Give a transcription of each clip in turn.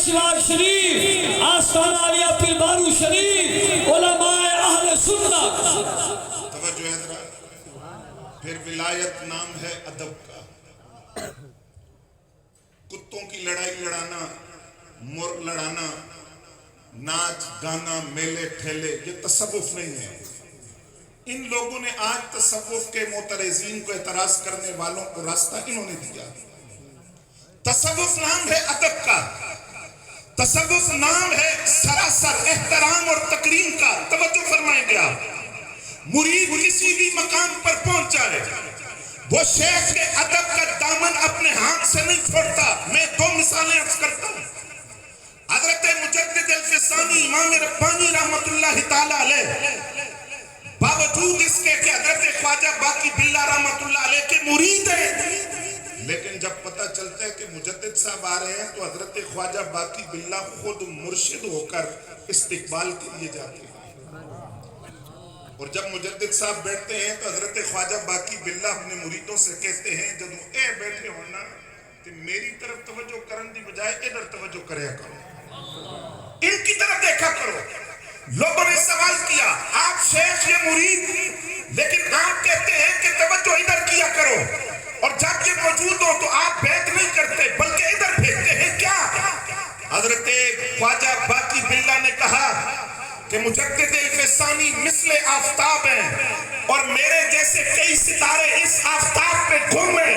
شواج شریف، آستانہ عالیہ پیر بارو شریف، علماء اہل سنت. توجہ ہے ذرا. پھر ولایت نام ہے ادب کا. کتوں کی لڑائی لڑانا، مرغ لڑانا، ناچ گانا، میلے ٹھیلے، یہ تصوف نہیں ہے. ان لوگوں نے آج تصوف کے معترضین کو اعتراض کرنے والوں کو راستہ انہوں نے دیا. تصوف نام ہے ادب کا، تصوف نام ہے سراسر احترام اور تکریم کا. توجہ فرمائیں گے آپ. مرید کسی بھی مقام پر پہنچ جائے، وہ شیخ کے ادب کا دامن اپنے ہاتھ سے نہیں چھوڑتا. میں دو مثالیں عرض کرتا ہوں. حضرت مجدد الفسانی امام ربانی رحمت اللہ تعالی علیہ، باوجود اس کے کہ حضرت خواجہ باقی باللہ رحمت اللہ علیہ کے مرید ہیں، لیکن جب پتہ چلتا ہے کہ مجدد صاحب آ رہے ہیں تو حضرت خواجہ باقی باللہ خود مرشد ہو کر استقبال کے لیے جاتے ہیں. اور جب مجدد صاحب بیٹھتے ہیں تو حضرت خواجہ باقی باللہ اپنے مریدوں سے کہتے ہیں جب اے بیٹھے ہونا کہ میری طرف توجہ کرن دی بجائے ادھر توجہ کریا کرو، ان کی طرف دیکھا کرو. لوگوں نے سوال کیا آپ شیخ یا مرید، لیکن آپ کہتے ہیں کہ توجہ ادھر کیا کرو، اور جب یہ موجود ہو تو آپ بیعت نہیں کرتے بلکہ ادھر بھیجتے ہیں کیا؟ حضرت خواجہ باقی باللہ نے کہا کہ مجدد الفسانی مثل آفتاب ہیں اور میرے جیسے کئی ستارے اس آفتاب پہ گھومیں.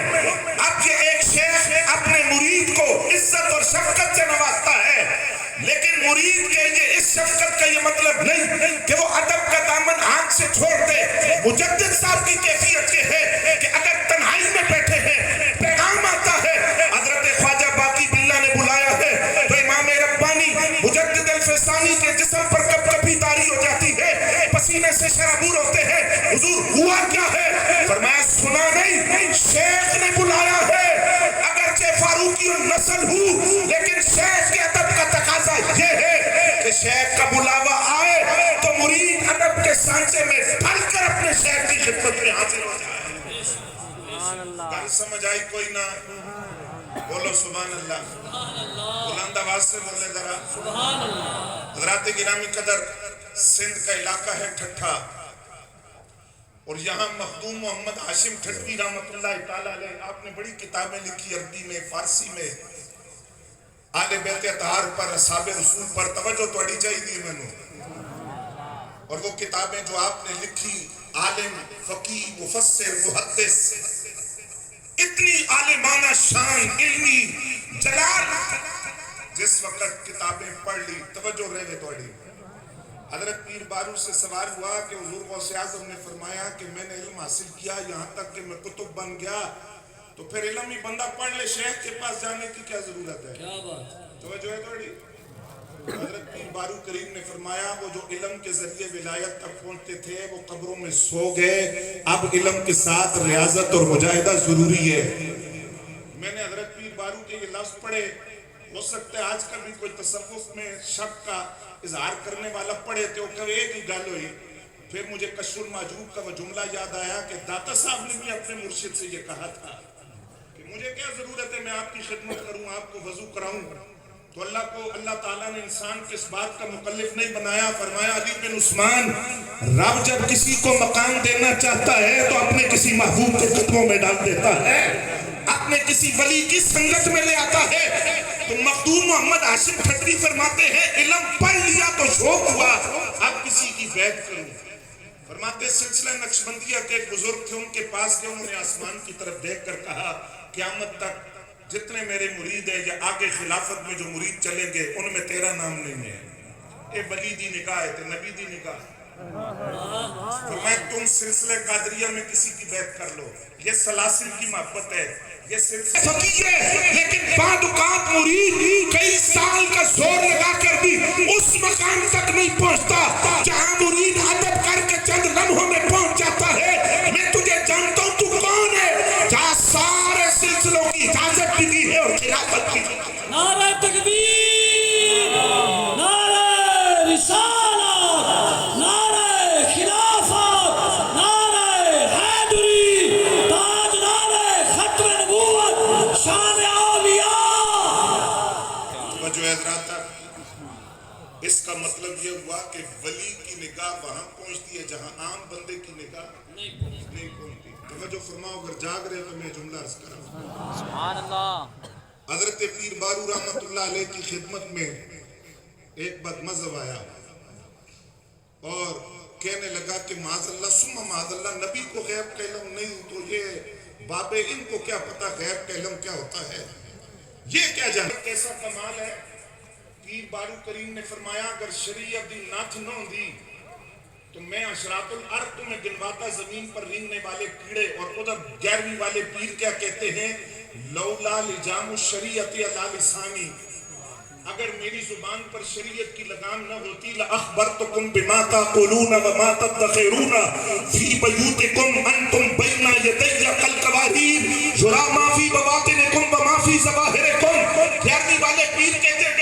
اب یہ ایک شیخ اپنے مرید کو عزت اور شفقت سے نوازتا ہے، لیکن مرید کے لیے اس شفقت کا یہ مطلب نہیں کہ وہ ادب کا دامن ہاتھ سے چھوڑ دے. مجدد صاحب کی کیفیت یہ ہے کہ اگر تنہائی میں بیٹھے ہیں، پیغام آتا ہے، حضرت خواجہ باقی باللہ نے بلایا ہے، تو امام ربانی مجدد الفسانی کے جسم پر کب کبھی تاری ہو جاتی ہے، پسینے سے شرابور ہوتے ہیں. حضور ہوا کیا ہے؟ فرمایا سنا نہیں، شیخ نے بلایا ہے. اگرچہ فاروقی النسل ہوں لیکن شیخ کے ادب کا تقاضا یہ ہے کہ شیخ کا بلاوا آئے تو مرید ادب کے سانچے میں ڈھل کر اپنے شیخ کی خدمت میں حاضر ہو جائے. گل سمجھ آئی کوئی نہ؟ بولو سبحان اللہ. بلند آواز سے بولے ذرا. حضرات گرامی قدر، سندھ کا علاقہ ہے ٹھٹھا، اور یہاں مخدوم محمد ہاشم ٹھٹوی رحمت اللہ تعالی علیہ، آپ نے بڑی کتابیں لکھی عربی میں، فارسی میں، آل بیت اطہار پر، اصحاب رسول پر. توجہ توڑی چاہیے میں نے. اور وہ کتابیں جو آپ نے لکھی، عالم، فقیہ، مفسر، محدث، اتنی عالمانہ شان، علمی جلال، جس وقت کتابیں پڑھ لی توجہ رہے توڑی. حضرت پیر بارو سے سوال ہوا کہ حضور غوث اعظم نے فرمایا کہ میں نے علم حاصل کیا یہاں تک کہ میں کتب بن گیا، تو پھر علم ہی بندہ پڑھ لے، شیخ کے پاس جانے کی کیا ضرورت ہے؟ کیا بات؟ توجہ ہے توڑی. حضرت پیر بارو کریم نے فرمایا وہ جو علم کے ذریعے ولایت تک پہنچتے تھے وہ قبروں میں سو گئے، اب علم کے ساتھ ریاضت اور مجاہدہ ضروری ہے. میں نے حضرت پیر بارو کے یہ لفظ پڑھے، ہو سکتا ہے آج کل بھی کوئی تصوف میں شک کا اظہار کرنے والا پڑھے تو کہ ایک ہی گل ہوئی. پھر مجھے کشف المحجوب کا وہ جملہ یاد آیا کہ داتا صاحب نے بھی اپنے مرشد سے یہ کہا تھا کہ مجھے کیا ضرورت ہے میں آپ کی خدمت کروں، آپ کو وضو کراؤں. تو اللہ تعالیٰ نے انسان کے اس بات کا مکلف نہیں بنایا. فرمایا علی بن عثمان، رب جب کسی کو مقام دینا چاہتا ہے تو اپنے کسی محبوب کے قدموں میں ڈال دیتا ہے، اپنے کسی ولی کی سنگت میں لے آتا ہے. تو مخدوم محمد ہاشم ٹھٹوی فرماتے ہیں علم پڑھ لیا تو شوق ہوا اب کسی کی بیعت کروں. فرماتے سلسلہ نقشبندیہ کے ایک بزرگ تھے، ان کے پاس گئے، انہوں نے آسمان کی طرف دیکھ کر کہا قیامت تک جتنے میرے مرید ہیں یا آگے خلافت میں جو مرید چلیں گے ان میں تیرا نام نہیں ہے. اے ولی دی نگاہ ہے تے نبی دی نگاہ. فرمایا تم سلسلہ قادریہ میں کسی کی بیعت کر لو، یہ سلاسل کی محبت ہے، یہ سلسلہ فقیہ ہے، لیکن بعد اوقات مرید کئی سال کا زور لگا کر بھی اس مقام تک نہیں پہنچتا جہاں مرید ادب کر کے چند لمحوں میں پہنچ جاتا ہے. میں تجھے جانتا ہوں تو کون ہے جہاں سارے سلسلوں کی اجازت بھی دی ہے اور خلافت بھی. نعرہ تکبیر، نعرہ رسالت، نعرہ خلافت، نعرہ حیدری، تاجدار ختم نبوت، شان اولیاء. توجہ توجہ حضرات اس کا مطلب یہ ہوا کہ ولی کی نگاہ وہاں پہنچتی ہے جہاں عام بندے کی نگاہ نہیں پہنچتی. توجہ فرماؤ، اگر جاگ رہے تو میں جملہ عرض کر رہا ہوں. سبحان اللہ. حضرت پیر بارو رحمت اللہ علیہ کی خدمت میں ایک بد مذہب آیا اور کہنے لگا کہ معاذ اللہ ثم معاذ اللہ، نبی کو غیب کا علم نہیں تو یہ بابے ان کو کیا پتا غیب کا علم کیا ہوتا ہے، یہ کیا جانا. کیسا کمال ہے. پیر بارو کریم نے فرمایا اگر شریعت دی ناتھ نہ ہوندی تو میں اشراط الارض تمہیں گنواتا زمین پر رینگنے والے کیڑے. اور ادھر 11ویں والے پیر کیا کہتے ہیں، لولا لجام الشریعت علی لسانی، اگر میری زبان پر شریعت کی لگام نہ ہوتی لأخبرتکم بما تقولون وما تدخرون فی بیوتکم انتم بین یدی کالقواریر یرا ما فی بواطنکم وما فی ظواہرکم. 11ویں والے پیر کہتے ہیں